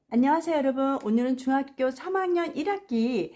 안녕하세요 여러분. 오늘은 중학교 3학년 1학기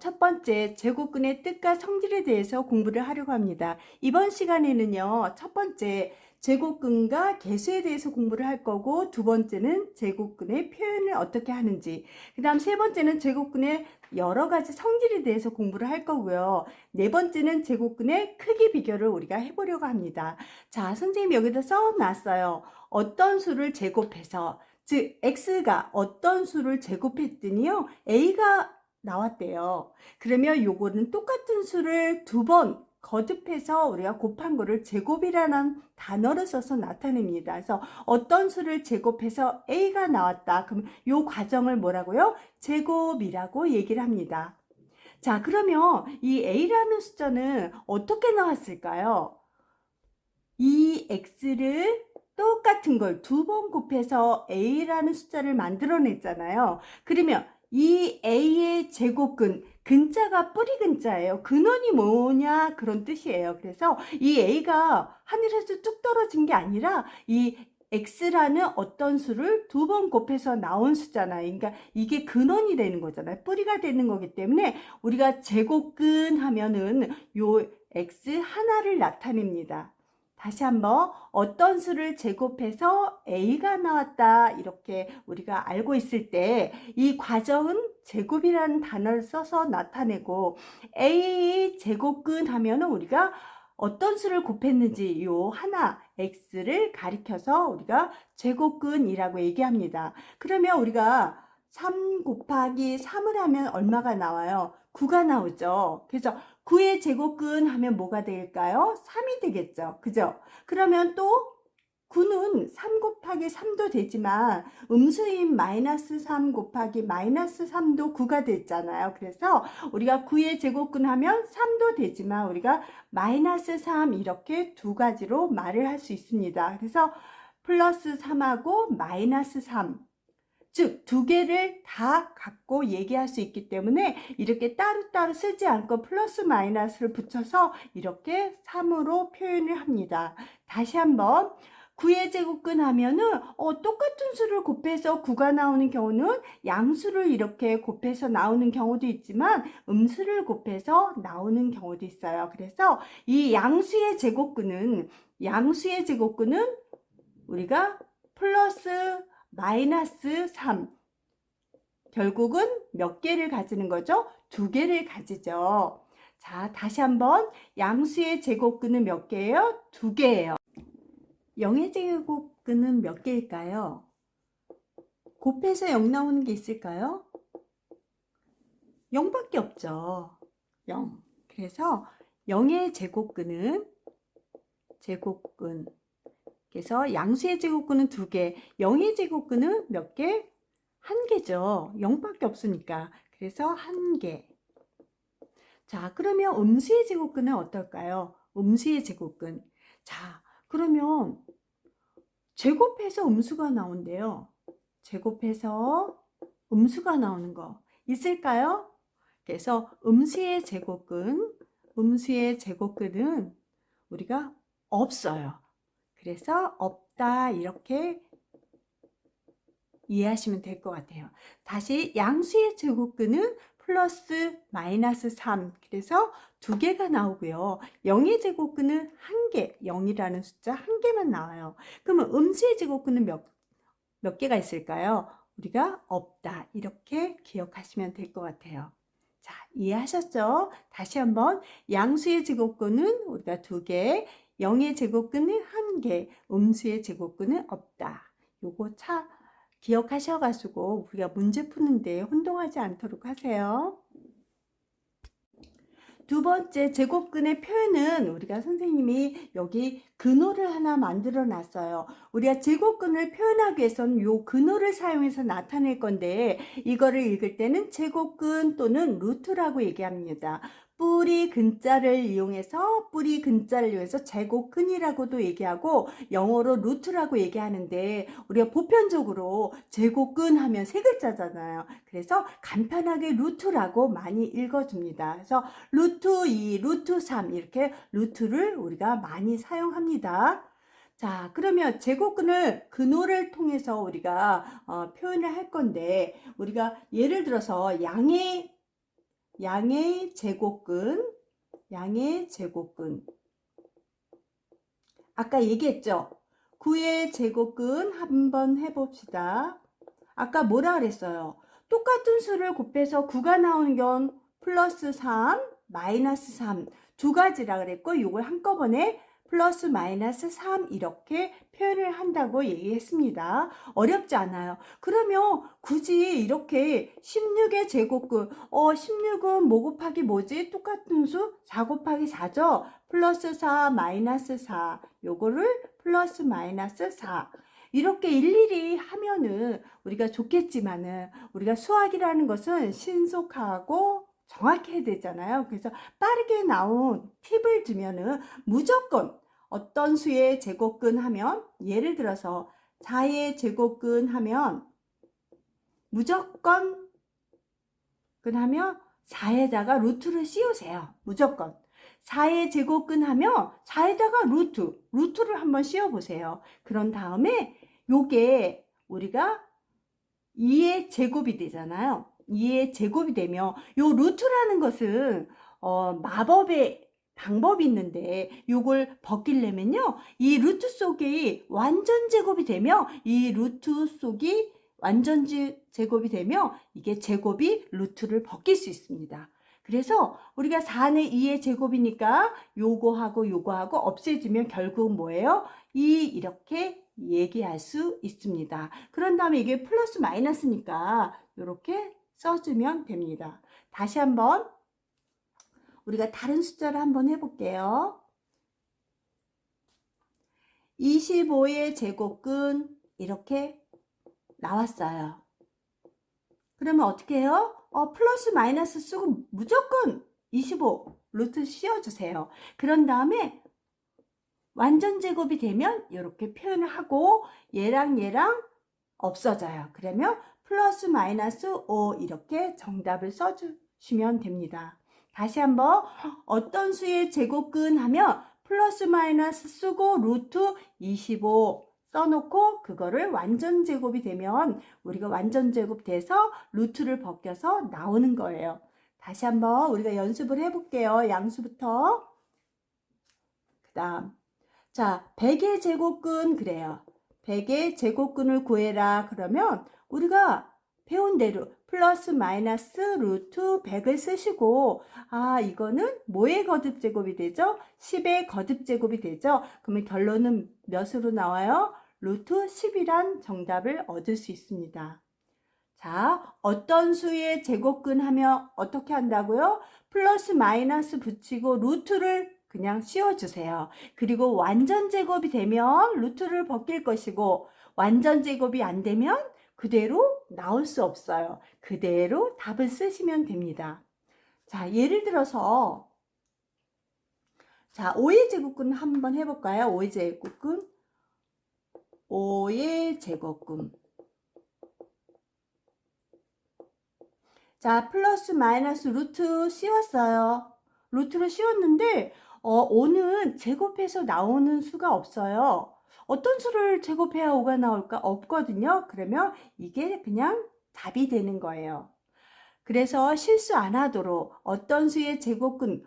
첫 번째 제곱근의 뜻과 성질에 대해서 공부를 하려고 합니다. 이번 시간에는요, 첫 번째 제곱근과 개수에 대해서 공부를 할 거고, 두 번째는 제곱근의 표현을 어떻게 하는지, 그 다음 세 번째는 제곱근의 여러 가지 성질에 대해서 공부를 할 거고요. 네 번째는 제곱근의 크기 비교를 우리가 해보려고 합니다. 자, 선생님이 여기다 써놨어요. 어떤 수를 제곱해서, 즉 x가 어떤 수를 제곱했더니요, a가 나왔대요. 그러면 요거는 똑같은 수를 두 번 거듭해서 우리가 곱한 거를 제곱이라는 단어를 써서 나타냅니다. 그래서 어떤 수를 제곱해서 a가 나왔다. 그럼 요 과정을 뭐라고요? 제곱이라고 얘기를 합니다. 자, 그러면 이 a라는 숫자는 어떻게 나왔을까요? 이 x를 똑같은 걸 두 번 곱해서 a라는 숫자를 만들어냈잖아요. 그러면 이 a의 제곱근, 근자가 뿌리 근자예요. 근원이 뭐냐 그런 뜻이에요. 그래서 이 a가 하늘에서 뚝 떨어진 게 아니라 이 x라는 어떤 수를 두 번 곱해서 나온 수잖아요. 그러니까 이게 근원이 되는 거잖아요. 뿌리가 되는 거기 때문에 우리가 제곱근 하면은 요 x 하나를 나타냅니다. 다시 한번 어떤 수를 제곱해서 a가 나왔다 이렇게 우리가 알고 있을 때 이 과정은 제곱이라는 단어를 써서 나타내고, a 제곱근 하면은 우리가 어떤 수를 곱했는지 요 하나 x를 가리켜서 우리가 제곱근이라고 얘기합니다. 그러면 우리가 3 곱하기 3을 하면 얼마가 나와요? 9가 나오죠. 그래서 9의 제곱근 하면 뭐가 될까요? 3이 되겠죠. 그죠? 그러면 또 9는 3 곱하기 3도 되지만 음수인 마이너스 3 곱하기 마이너스 3도 9가 됐잖아요. 그래서 우리가 9의 제곱근 하면 3도 되지만 우리가 마이너스 3 이렇게 두 가지로 말을 할 수 있습니다. 그래서 플러스 3하고 마이너스 3, 즉 두 개를 다 갖고 얘기할 수 있기 때문에 이렇게 따로따로 쓰지 않고 플러스 마이너스를 붙여서 이렇게 3으로 표현을 합니다. 다시 한번 9의 제곱근 하면은 똑같은 수를 곱해서 9가 나오는 경우는 양수를 이렇게 곱해서 나오는 경우도 있지만 음수를 곱해서 나오는 경우도 있어요. 그래서 이 양수의 제곱근은 우리가 플러스 마이너스 3, 결국은 몇 개를 가지는 거죠? 두 개를 가지죠. 자, 다시 한번 양수의 제곱근은 몇 개예요? 두 개예요. 0의 제곱근은 몇 개일까요? 곱해서 0 나오는 게 있을까요? 0밖에 없죠. 0. 그래서 0의 제곱근, 그래서 양수의 제곱근은 두 개, 0의 제곱근은 몇 개? 한 개죠. 0밖에 없으니까. 그래서 한 개. 자, 그러면 음수의 제곱근은 어떨까요? 음수의 제곱근. 자, 그러면 제곱해서 음수가 나온대요. 제곱해서 음수가 나오는 거 있을까요? 그래서 음수의 제곱근은 우리가 없어요. 그래서 없다 이렇게 이해하시면 될 것 같아요. 다시 양수의 제곱근은 플러스 마이너스 3, 그래서 두 개가 나오고요. 0의 제곱근은 한 개, 0이라는 숫자 한 개만 나와요. 그러면 음수의 제곱근은 몇 개가 있을까요? 우리가 없다 이렇게 기억하시면 될 것 같아요. 자, 이해하셨죠? 다시 한번 양수의 제곱근은 우리가 두 개, 0의 제곱근은 한 개, 음수의 제곱근은 없다. 요거 기억하셔가지고 우리가 문제 푸는데 혼동하지 않도록 하세요. 두 번째 제곱근의 표현은 우리가 선생님이 여기 근호를 하나 만들어 놨어요. 우리가 제곱근을 표현하기 위해서는 요 근호를 사용해서 나타낼 건데, 이거를 읽을 때는 제곱근 또는 루트라고 얘기합니다. 뿌리 근자를 이용해서 제곱근이라고도 얘기하고 영어로 루트라고 얘기하는데, 우리가 보편적으로 제곱근 하면 세 글자잖아요. 그래서 간편하게 루트라고 많이 읽어줍니다. 그래서 루트 2, 루트 3 이렇게 루트를 우리가 많이 사용합니다. 자, 그러면 제곱근을 근호를 통해서 우리가 표현을 할 건데, 우리가 예를 들어서 양의 제곱근 아까 얘기했죠? 9의 제곱근 한번 해봅시다. 아까 뭐라 그랬어요? 똑같은 수를 곱해서 9가 나오는 건 플러스 3, 마이너스 3 두 가지라 그랬고, 이걸 한꺼번에 플러스 마이너스 3 이렇게 표현을 한다고 얘기했습니다. 어렵지 않아요. 그러면 굳이 이렇게 16의 제곱근 16은 뭐 곱하기 뭐지? 똑같은 수 4 곱하기 4죠. 플러스 4 마이너스 4 요거를 플러스 마이너스 4 이렇게 일일이 하면은 우리가 좋겠지만은, 우리가 수학이라는 것은 신속하고 정확히 해야 되잖아요. 그래서 빠르게 나온 팁을 주면은 무조건 어떤 수의 제곱근 하면, 예를 들어서 4의 제곱근 하면 무조건 하면 4에다가 루트를 씌우세요. 무조건. 4의 제곱근 하면 4에다가 루트를 한번 씌워보세요. 그런 다음에 요게 우리가 2의 제곱이 되잖아요. 2의 제곱이 되면 요 루트라는 것은 마법의 방법이 있는데, 요걸 벗기려면요, 이 루트 속이 완전 제곱이 되면, 이 루트 속이 완전 제곱이 되면 이게 제곱이 루트를 벗길 수 있습니다. 그래서 우리가 4는 2의 제곱이니까 요거하고 없애주면 결국 뭐예요? 2 이렇게 얘기할 수 있습니다. 그런 다음에 이게 플러스 마이너스니까 이렇게 써주면 됩니다. 다시 한번 우리가 다른 숫자를 한번 해볼게요. 25의 제곱근 이렇게 나왔어요. 그러면 어떻게 해요? 플러스 마이너스 쓰고 무조건 25 루트 씌워주세요. 그런 다음에 완전 제곱이 되면 이렇게 표현을 하고 얘랑 없어져요. 그러면 플러스 마이너스 5 이렇게 정답을 써주시면 됩니다. 다시 한번 어떤 수의 제곱근 하면 플러스 마이너스 쓰고 루트 25 써놓고 그거를 완전 제곱이 되면 우리가 완전 제곱 돼서 루트를 벗겨서 나오는 거예요. 다시 한번 우리가 연습을 해볼게요. 양수부터. 그 다음 자, 100의 제곱근 그래요. 100의 제곱근을 구해라 그러면 우리가 배운 대로 플러스 마이너스 루트 100을 쓰시고, 이거는 뭐의 거듭제곱이 되죠? 10의 거듭제곱이 되죠? 그러면 결론은 몇으로 나와요? 루트 10이란 정답을 얻을 수 있습니다. 자, 어떤 수의 제곱근 하면 어떻게 한다고요? 플러스 마이너스 붙이고 루트를 그냥 씌워주세요. 그리고 완전 제곱이 되면 루트를 벗길 것이고, 완전 제곱이 안 되면 그대로 나올 수 없어요. 그대로 답을 쓰시면 됩니다. 자, 예를 들어서 자, 5의 제곱근 한번 해볼까요? 5의 제곱근 5의 제곱근 자, 플러스 마이너스 루트 씌웠어요. 루트를 씌웠는데 5는 제곱해서 나오는 수가 없어요. 어떤 수를 제곱해야 5가 나올까? 없거든요. 그러면 이게 그냥 답이 되는 거예요. 그래서 실수 안 하도록 어떤 수의 제곱근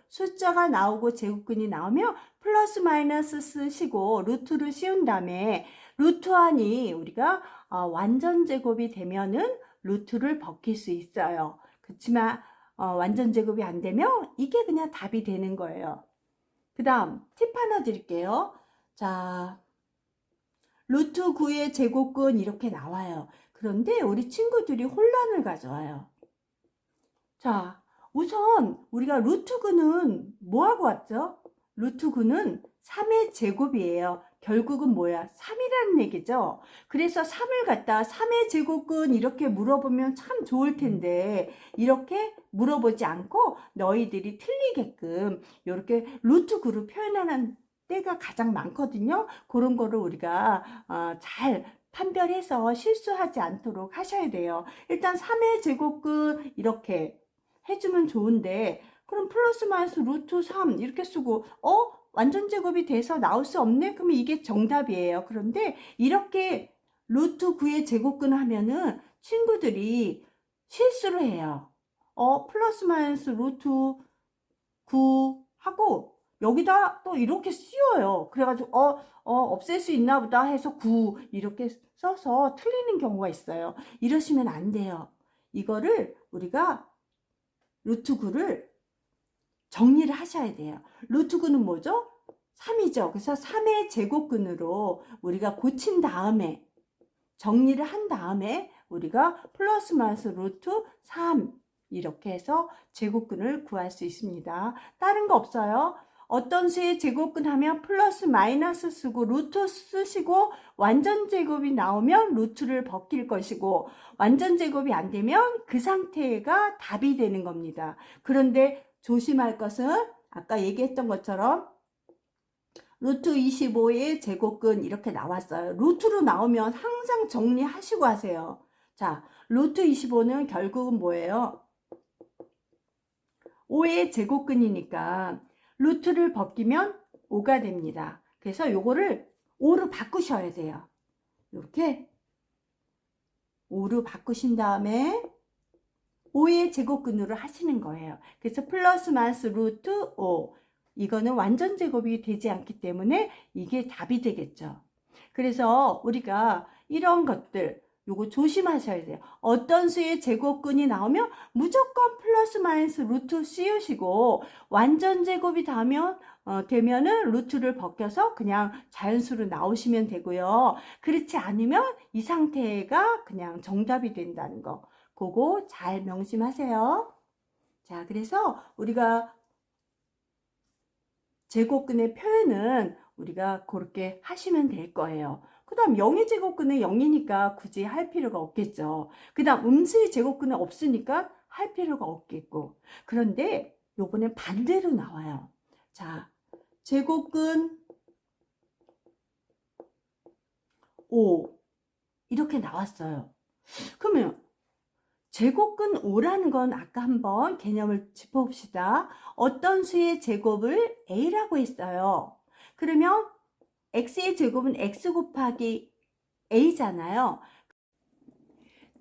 숫자가 나오고 제곱근이 나오면 플러스 마이너스 쓰시고 루트를 씌운 다음에 루트 안이 우리가 완전 제곱이 되면은 루트를 벗길 수 있어요. 그렇지만 완전 제곱이 안 되면 이게 그냥 답이 되는 거예요. 그 다음 팁 하나 드릴게요. 자, 루트 9의 제곱근 이렇게 나와요. 그런데 우리 친구들이 혼란을 가져와요. 자, 우선 우리가 루트근은 뭐하고 왔죠? 루트 9는 3의 제곱이에요. 결국은 뭐야? 3이라는 얘기죠. 그래서 3을 갖다 3의 제곱은 이렇게 물어보면 참 좋을 텐데 이렇게 물어보지 않고 너희들이 틀리게끔 이렇게 루트 9로 표현하는 때가 가장 많거든요. 그런 거를 우리가 잘 판별해서 실수하지 않도록 하셔야 돼요. 일단 3의 제곱근 이렇게 해주면 좋은데 그럼 플러스 마이너스 루트 3 이렇게 쓰고 완전 제곱이 돼서 나올 수 없네? 그러면 이게 정답이에요. 그런데 이렇게 루트 9의 제곱근 하면은 친구들이 실수를 해요. 플러스 마이너스 루트 9 하고 여기다 또 이렇게 씌워요. 그래가지고 없앨 수 있나 보다 해서 9 이렇게 써서 틀리는 경우가 있어요. 이러시면 안 돼요. 이거를 우리가 루트 9를 정리를 하셔야 돼요. 루트 9는 뭐죠? 3이죠. 그래서 3의 제곱근으로 우리가 고친 다음에 정리를 한 다음에 우리가 플러스 마이너스 루트 3 이렇게 해서 제곱근을 구할 수 있습니다. 다른 거 없어요. 어떤 수의 제곱근 하면 플러스 마이너스 쓰고 루트 쓰시고 완전 제곱이 나오면 루트를 벗길 것이고 완전 제곱이 안 되면 그 상태가 답이 되는 겁니다. 그런데 조심할 것은 아까 얘기했던 것처럼 루트 25의 제곱근 이렇게 나왔어요. 루트로 나오면 항상 정리하시고 하세요. 자, 루트 25는 결국은 뭐예요? 5의 제곱근이니까 루트를 벗기면 5가 됩니다. 그래서 요거를 5로 바꾸셔야 돼요. 이렇게 5로 바꾸신 다음에 5의 제곱근으로 하시는 거예요. 그래서 플러스 마이너스 루트 5 이거는 완전 제곱이 되지 않기 때문에 이게 답이 되겠죠. 그래서 우리가 이런 것들 요거 조심하셔야 돼요. 어떤 수의 제곱근이 나오면 무조건 플러스 마이너스 루트 씌우시고 완전 제곱이 되면은 루트를 벗겨서 그냥 자연수로 나오시면 되고요. 그렇지 않으면 이 상태가 그냥 정답이 된다는 거. 그거 잘 명심하세요. 자, 그래서 우리가 제곱근의 표현은 우리가 그렇게 하시면 될 거예요. 그 다음 0의 제곱근은 0이니까 굳이 할 필요가 없겠죠. 그 다음 음수의 제곱근은 없으니까 할 필요가 없겠고. 그런데 요번엔 반대로 나와요. 자, 제곱근 5 이렇게 나왔어요. 그러면 제곱근 5라는 건 아까 한번 개념을 짚어봅시다. 어떤 수의 제곱을 A라고 했어요. 그러면 X의 제곱은 X 곱하기 A잖아요.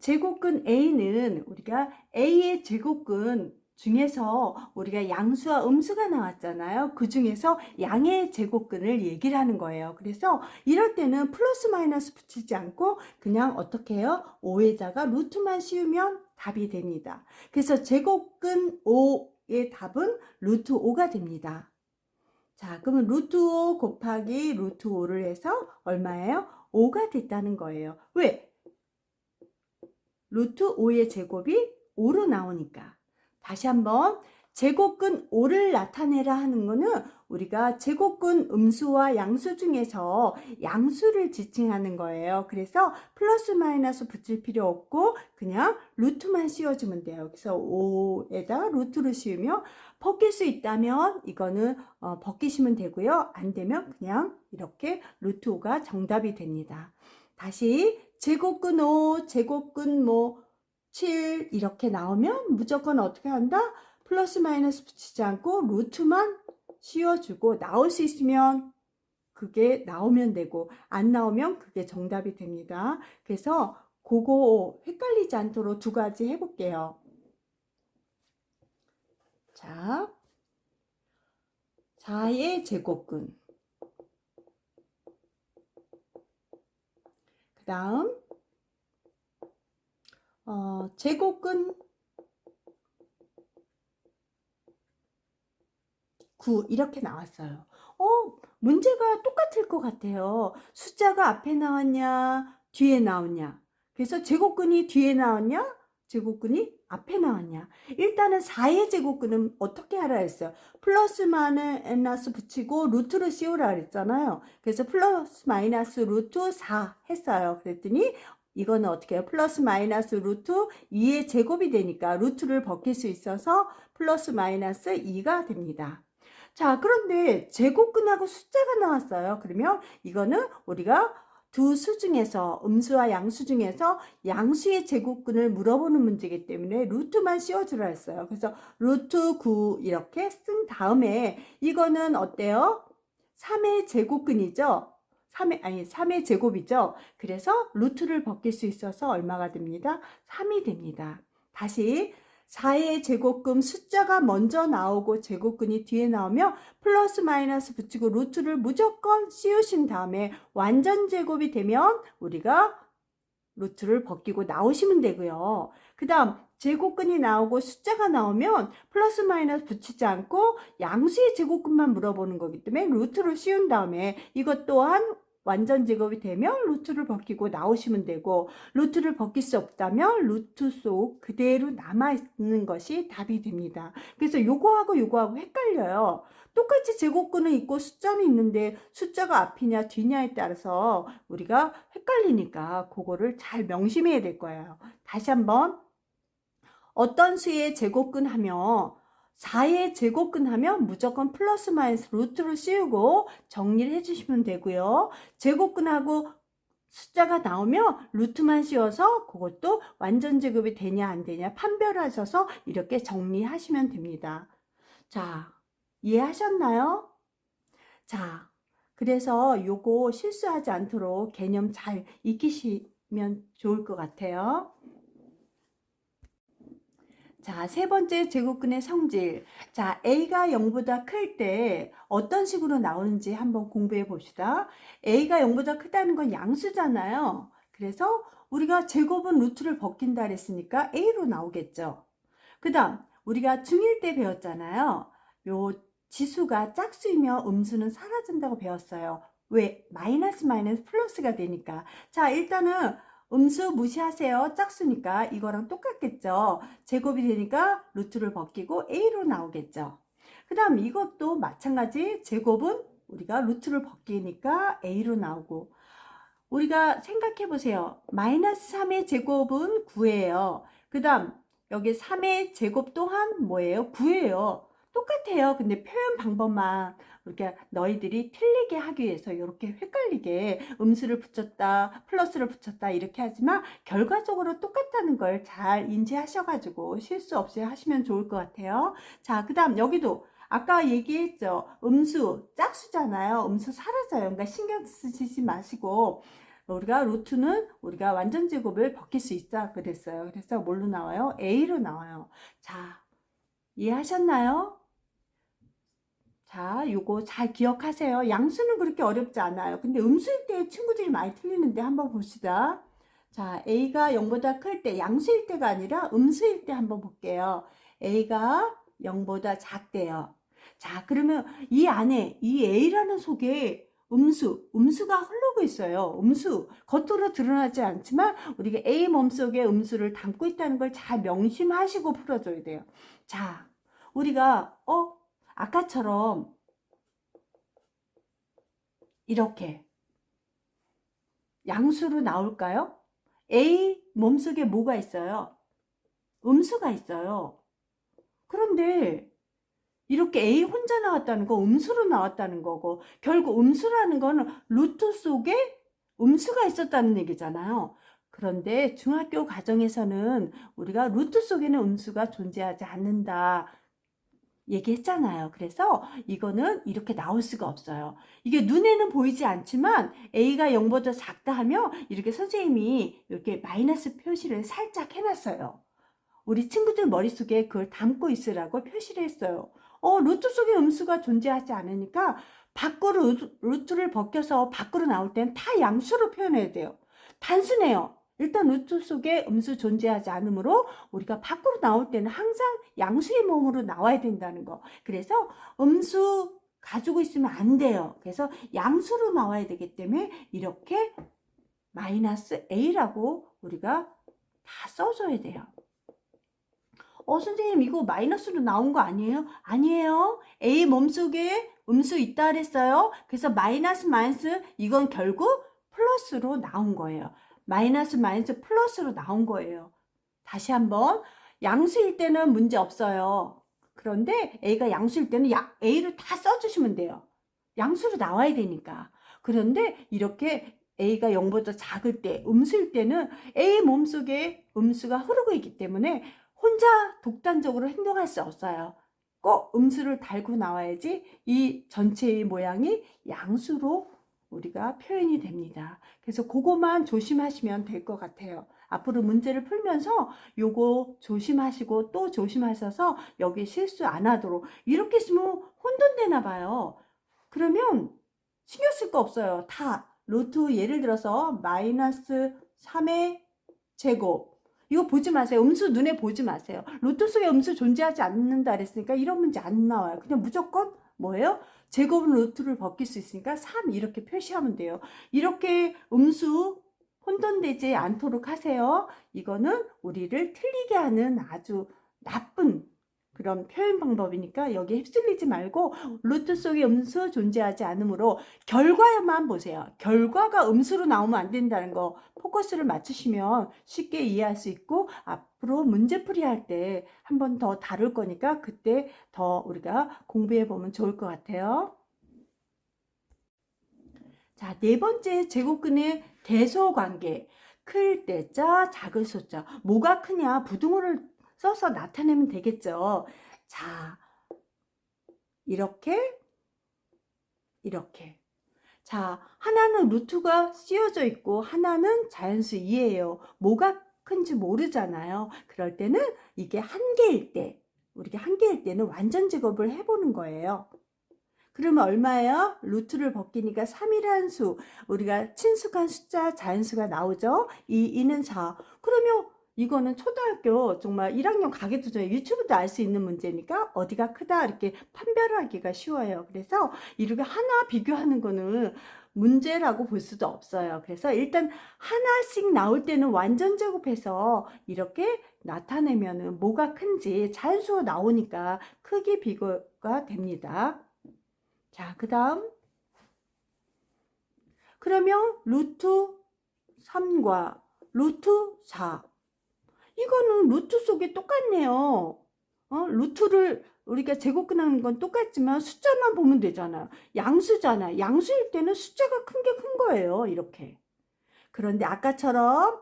제곱근 A는 우리가 A의 제곱근 중에서 우리가 양수와 음수가 나왔잖아요. 그 중에서 양의 제곱근을 얘기를 하는 거예요. 그래서 이럴 때는 플러스 마이너스 붙이지 않고 그냥 어떻게 해요? 5에다가 루트만 씌우면 답이 됩니다. 그래서 제곱근 5의 답은 루트 5가 됩니다. 자, 그러면 루트 5 곱하기 루트 5를 해서 얼마예요? 5가 됐다는 거예요. 왜? 루트 5의 제곱이 5로 나오니까. 다시 한번 제곱근 5를 나타내라 하는 거는 우리가 제곱근 음수와 양수 중에서 양수를 지칭하는 거예요. 그래서 플러스 마이너스 붙일 필요 없고 그냥 루트만 씌워주면 돼요. 그래서 5에다 루트를 씌우며 벗길 수 있다면 이거는 벗기시면 되고요. 안 되면 그냥 이렇게 루트 5가 정답이 됩니다. 다시 제곱근 5, 제곱근 7 이렇게 나오면 무조건 어떻게 한다? 플러스 마이너스 붙이지 않고 루트만 씌워주고 나올 수 있으면 그게 나오면 되고 안 나오면 그게 정답이 됩니다. 그래서 그거 헷갈리지 않도록 두 가지 해볼게요. 자, 4의 제곱근 그 다음 제곱근 9 이렇게 나왔어요. 문제가 똑같을 것 같아요. 숫자가 앞에 나왔냐 뒤에 나왔냐. 그래서 제곱근이 뒤에 나왔냐 제곱근이 앞에 나왔냐? 일단은 4의 제곱근은 어떻게 하라 했어요? 플러스 마이너스 붙이고 루트를 씌우라 그랬잖아요. 그래서 플러스 마이너스 루트 4 했어요. 그랬더니 이거는 어떻게 해요? 플러스 마이너스 루트 2의 제곱이 되니까 루트를 벗길 수 있어서 플러스 마이너스 2가 됩니다. 자, 그런데 제곱근하고 숫자가 나왔어요. 그러면 이거는 우리가 두 수 중에서 음수와 양수 중에서 양수의 제곱근을 물어보는 문제이기 때문에 루트만 씌워주라 했어요. 그래서 루트 9 이렇게 쓴 다음에 이거는 어때요? 3의 제곱근이죠. 3의 제곱이죠. 그래서 루트를 벗길 수 있어서 얼마가 됩니다? 3이 됩니다. 다시 4의 제곱근 숫자가 먼저 나오고 제곱근이 뒤에 나오면 플러스 마이너스 붙이고 루트를 무조건 씌우신 다음에 완전 제곱이 되면 우리가 루트를 벗기고 나오시면 되고요. 그 다음 제곱근이 나오고 숫자가 나오면 플러스 마이너스 붙이지 않고 양수의 제곱근만 물어보는 거기 때문에 루트를 씌운 다음에 이것 또한 완전 제곱이 되면 루트를 벗기고 나오시면 되고, 루트를 벗길 수 없다면 루트 속 그대로 남아있는 것이 답이 됩니다. 그래서 요거하고 헷갈려요. 똑같이 제곱근은 있고 숫자는 있는데 숫자가 앞이냐 뒤냐에 따라서 우리가 헷갈리니까 그거를 잘 명심해야 될 거예요. 다시 한번, 어떤 수의 제곱근 하면 4의 제곱근 하면 무조건 플러스 마이너스 루트를 씌우고 정리를 해주시면 되고요. 제곱근하고 숫자가 나오면 루트만 씌워서 그것도 완전 제곱이 되냐 안 되냐 판별하셔서 이렇게 정리하시면 됩니다. 자, 이해하셨나요? 자, 그래서 요거 실수하지 않도록 개념 잘 익히시면 좋을 것 같아요. 자, 세 번째 제곱근의 성질. 자, A가 0보다 클 때 어떤 식으로 나오는지 한번 공부해 봅시다. A가 0보다 크다는 건 양수잖아요. 그래서 우리가 제곱은 루트를 벗긴다 그랬으니까 A로 나오겠죠. 그 다음, 우리가 중1 때 배웠잖아요. 요 지수가 짝수이며 음수는 사라진다고 배웠어요. 왜? 마이너스 플러스가 되니까. 자, 일단은 음수 무시하세요. 짝수니까 이거랑 똑같겠죠. 제곱이 되니까 루트를 벗기고 A로 나오겠죠. 그 다음 이것도 마찬가지, 제곱은 우리가 루트를 벗기니까 A로 나오고, 우리가 생각해 보세요. 마이너스 3의 제곱은 9예요. 그 다음 여기 3의 제곱 또한 뭐예요? 9예요. 똑같아요. 근데 표현 방법만 이렇게 너희들이 틀리게 하기 위해서 이렇게 헷갈리게 음수를 붙였다, 플러스를 붙였다 이렇게 하지만 결과적으로 똑같다는 걸 잘 인지하셔가지고 실수 없이 하시면 좋을 것 같아요. 자, 그 다음 여기도 아까 얘기했죠. 음수 짝수잖아요. 음수 사라져요. 그러니까 신경 쓰시지 마시고, 우리가 루트는 우리가 완전 제곱을 벗길 수 있다 그랬어요. 그래서 뭘로 나와요? A로 나와요. 자, 이해하셨나요? 자, 요거 잘 기억하세요. 양수는 그렇게 어렵지 않아요. 근데 음수일 때 친구들이 많이 틀리는데 한번 봅시다. 자, A가 0보다 클 때, 양수일 때가 아니라 음수일 때 한번 볼게요. A가 0보다 작대요. 자, 그러면 이 안에 이 A라는 속에 음수가 흐르고 있어요. 음수. 겉으로 드러나지 않지만 우리가 A 몸속에 음수를 담고 있다는 걸 잘 명심하시고 풀어줘야 돼요. 자, 우리가 아까처럼 이렇게 양수로 나올까요? A 몸속에 뭐가 있어요? 음수가 있어요. 그런데 이렇게 A 혼자 나왔다는 거 음수로 나왔다는 거고, 결국 음수라는 거는 루트 속에 음수가 있었다는 얘기잖아요. 그런데 중학교 과정에서는 우리가 루트 속에는 음수가 존재하지 않는다 얘기했잖아요. 그래서 이거는 이렇게 나올 수가 없어요. 이게 눈에는 보이지 않지만 A가 0보다 작다 하면 이렇게 선생님이 이렇게 마이너스 표시를 살짝 해놨어요. 우리 친구들 머릿속에 그걸 담고 있으라고 표시를 했어요. 루트 속에 음수가 존재하지 않으니까 밖으로 루트를 벗겨서 밖으로 나올 때는 다 양수로 표현해야 돼요. 단순해요. 일단 루트 속에 음수 존재하지 않으므로 우리가 밖으로 나올 때는 항상 양수의 몸으로 나와야 된다는 거. 그래서 음수 가지고 있으면 안 돼요. 그래서 양수로 나와야 되기 때문에 이렇게 마이너스 A라고 우리가 다 써줘야 돼요. 선생님 이거 마이너스로 나온 거 아니에요? 아니에요. A 몸속에 음수 있다 그랬어요. 그래서 마이너스 마이너스 이건 결국 플러스로 나온 거예요. 마이너스 마이너스 플러스로 나온 거예요. 다시 한번 양수일 때는 문제 없어요. 그런데 A가 양수일 때는 A를 다 써주시면 돼요. 양수로 나와야 되니까. 그런데 이렇게 A가 0보다 작을 때, 음수일 때는 A 몸속에 음수가 흐르고 있기 때문에 혼자 독단적으로 행동할 수 없어요. 꼭 음수를 달고 나와야지 이 전체의 모양이 양수로 우리가 표현이 됩니다. 그래서 그거만 조심하시면 될 것 같아요. 앞으로 문제를 풀면서 요거 조심하시고 또 조심하셔서 여기 실수 안 하도록. 이렇게 쓰면 혼돈되나 봐요. 그러면 신경 쓸 거 없어요. 다 루트, 예를 들어서 마이너스 3의 제곱, 이거 보지 마세요. 음수 눈에 보지 마세요. 루트 속에 음수 존재하지 않는다 그랬으니까 이런 문제 안 나와요. 그냥 무조건 뭐예요? 제곱은 루트를 벗길 수 있으니까 3 이렇게 표시하면 돼요. 이렇게 음수 혼돈되지 않도록 하세요. 이거는 우리를 틀리게 하는 아주 나쁜 그런 표현 방법이니까 여기에 휩쓸리지 말고 루트 속에 음수 존재하지 않으므로 결과만 보세요. 결과가 음수로 나오면 안 된다는 거 포커스를 맞추시면 쉽게 이해할 수 있고 앞으로 문제풀이 할 때 한 번 더 다룰 거니까 그때 더 우리가 공부해 보면 좋을 것 같아요. 자, 네 번째 제곱근의 대소관계. 클 때자, 작을 소자. 뭐가 크냐? 부등호를 써서 나타내면 되겠죠. 자, 이렇게, 이렇게. 자, 하나는 루트가 씌워져 있고 하나는 자연수 2예요. 뭐가 큰지 모르잖아요. 그럴 때는 이게 한 개일 때, 우리가 한 개일 때는 완전 제곱을 해보는 거예요. 그러면 얼마예요? 루트를 벗기니까 3이라는 수, 우리가 친숙한 숫자 자연수가 나오죠. 2는 4. 그러면 이거는 초등학교 정말 1학년 가기도 전에 유튜브도 알 수 있는 문제니까 어디가 크다 이렇게 판별하기가 쉬워요. 그래서 이렇게 하나 비교하는 거는 문제라고 볼 수도 없어요. 그래서 일단 하나씩 나올 때는 완전 제곱해서 이렇게 나타내면은 뭐가 큰지 자연수가 나오니까 크기 비교가 됩니다. 자, 그 다음 그러면 루트 3과 루트 4 이거는 루트 속에 똑같네요. 루트를 우리가 제곱근하는 건 똑같지만 숫자만 보면 되잖아요. 양수잖아. 양수일 때는 숫자가 큰 게 큰 거예요. 이렇게. 그런데 아까처럼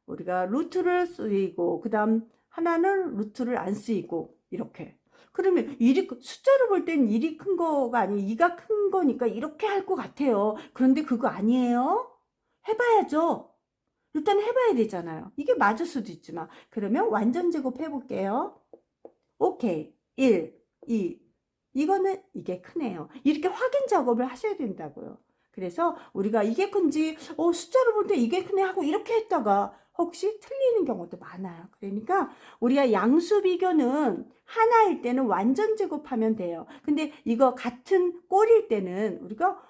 우리가 루트를 쓰이고 그 다음 하나는 루트를 안 쓰이고 이렇게. 그러면 숫자로 볼 때는 1이 큰 거가 아니고 2가 큰 거니까 이렇게 할 것 같아요. 그런데 그거 아니에요. 해봐야죠. 일단 해봐야 되잖아요. 이게 맞을 수도 있지만. 그러면 완전 제곱 해볼게요. 오케이. 1, 2. 이거는 이게 크네요. 이렇게 확인 작업을 하셔야 된다고요. 그래서 우리가 이게 큰지 숫자로 볼 때 이게 크네 하고 이렇게 했다가 혹시 틀리는 경우도 많아요. 그러니까 우리가 양수 비교는 하나일 때는 완전 제곱하면 돼요. 근데 이거 같은 꼴일 때는 우리가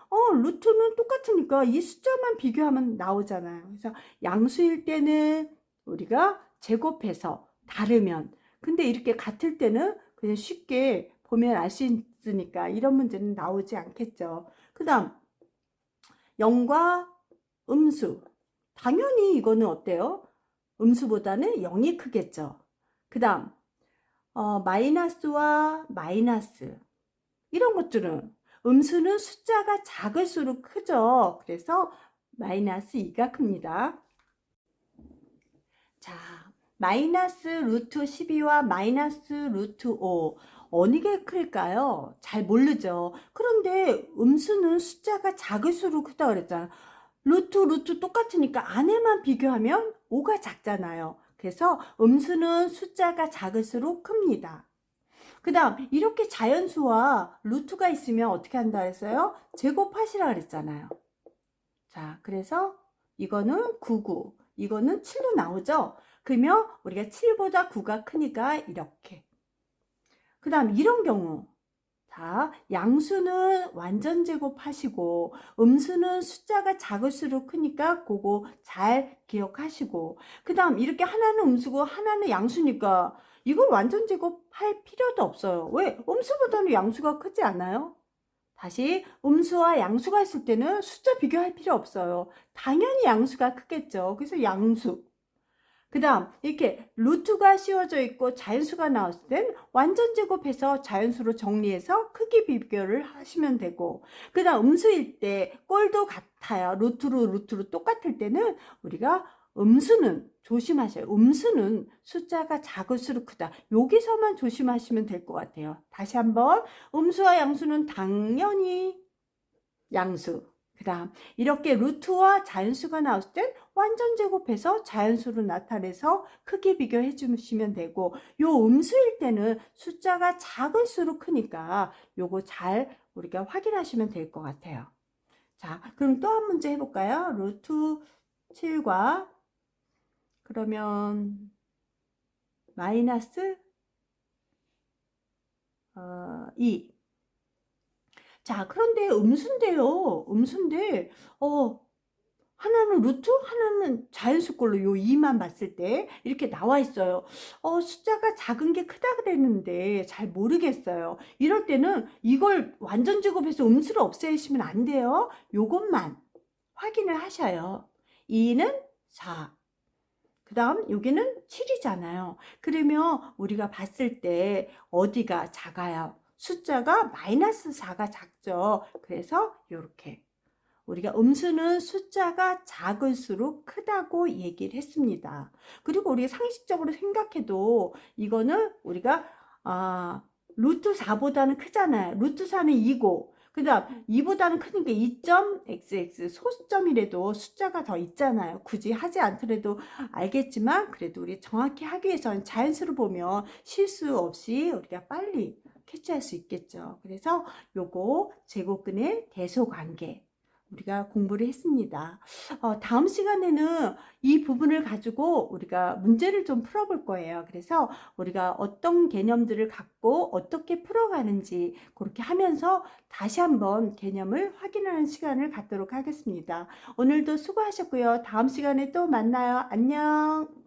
루트는 똑같으니까 이 숫자만 비교하면 나오잖아요. 그래서 양수일 때는 우리가 제곱해서 다르면 근데 이렇게 같을 때는 그냥 쉽게 보면 알 수 있으니까 이런 문제는 나오지 않겠죠. 그 다음 0과 음수. 당연히 이거는 어때요? 음수보다는 0이 크겠죠. 그 다음 마이너스와 마이너스 이런 것들은 음수는 숫자가 작을수록 크죠. 그래서 마이너스 2가 큽니다. 자, 마이너스 루트 12와 마이너스 루트 5 어느 게 클까요? 잘 모르죠. 그런데 음수는 숫자가 작을수록 크다 그랬잖아요. 루트 똑같으니까 안에만 비교하면 5가 작잖아요. 그래서 음수는 숫자가 작을수록 큽니다. 그 다음 이렇게 자연수와 루트가 있으면 어떻게 한다 했어요? 제곱하시라 그랬잖아요. 자, 그래서 이거는 99, 이거는 7로 나오죠? 그러면 우리가 7보다 9가 크니까 이렇게. 그 다음 이런 경우. 자, 양수는 완전 제곱하시고 음수는 숫자가 작을수록 크니까 그거 잘 기억하시고 그 다음 이렇게 하나는 음수고 하나는 양수니까 이걸 완전 제곱할 필요도 없어요. 왜? 음수보다는 양수가 크지 않아요? 다시 음수와 양수가 있을 때는 숫자 비교할 필요 없어요. 당연히 양수가 크겠죠. 그래서 양수. 그 다음 이렇게 루트가 씌워져 있고 자연수가 나왔을 땐 완전 제곱해서 자연수로 정리해서 크기 비교를 하시면 되고, 그 다음 음수일 때 꼴도 같아요. 루트로 똑같을 때는 우리가 음수는 조심하셔요. 음수는 숫자가 작을수록 크다. 여기서만 조심하시면 될 것 같아요. 다시 한번, 음수와 양수는 당연히 양수. 그 다음 이렇게 루트와 자연수가 나왔을 땐 완전 제곱해서 자연수로 나타내서 크기 비교해 주시면 되고, 요 음수일 때는 숫자가 작을수록 크니까 요거 잘 우리가 확인하시면 될 것 같아요. 자, 그럼 또 한 문제 해볼까요? 루트 7과 그러면 마이너스 2. 자, 그런데 음수인데요. 음수인데 하나는 루트, 하나는 자연수꼴로 요 2만 봤을 때 이렇게 나와 있어요. 숫자가 작은 게 크다 그랬는데 잘 모르겠어요. 이럴 때는 이걸 완전 제곱해서 음수를 없애시면 안 돼요. 요것만 확인을 하셔요. 2는 4. 그 다음 여기는 7이잖아요. 그러면 우리가 봤을 때 어디가 작아요? 숫자가 마이너스 4가 작죠. 그래서 이렇게 우리가 음수는 숫자가 작을수록 크다고 얘기를 했습니다. 그리고 우리가 상식적으로 생각해도 이거는 우리가 루트 4보다는 크잖아요. 루트 4는 2고, 그 다음 2보다는 크니까 2.xx 소수점이라도 숫자가 더 있잖아요. 굳이 하지 않더라도 알겠지만, 그래도 우리 정확히 하기 위해서는 자연수로 보면 실수 없이 우리가 빨리 캐치할 수 있겠죠. 그래서 요거 제곱근의 대소관계 우리가 공부를 했습니다. 다음 시간에는 이 부분을 가지고 우리가 문제를 좀 풀어볼 거예요. 그래서 우리가 어떤 개념들을 갖고 어떻게 풀어가는지 그렇게 하면서 다시 한번 개념을 확인하는 시간을 갖도록 하겠습니다. 오늘도 수고하셨고요. 다음 시간에 또 만나요. 안녕.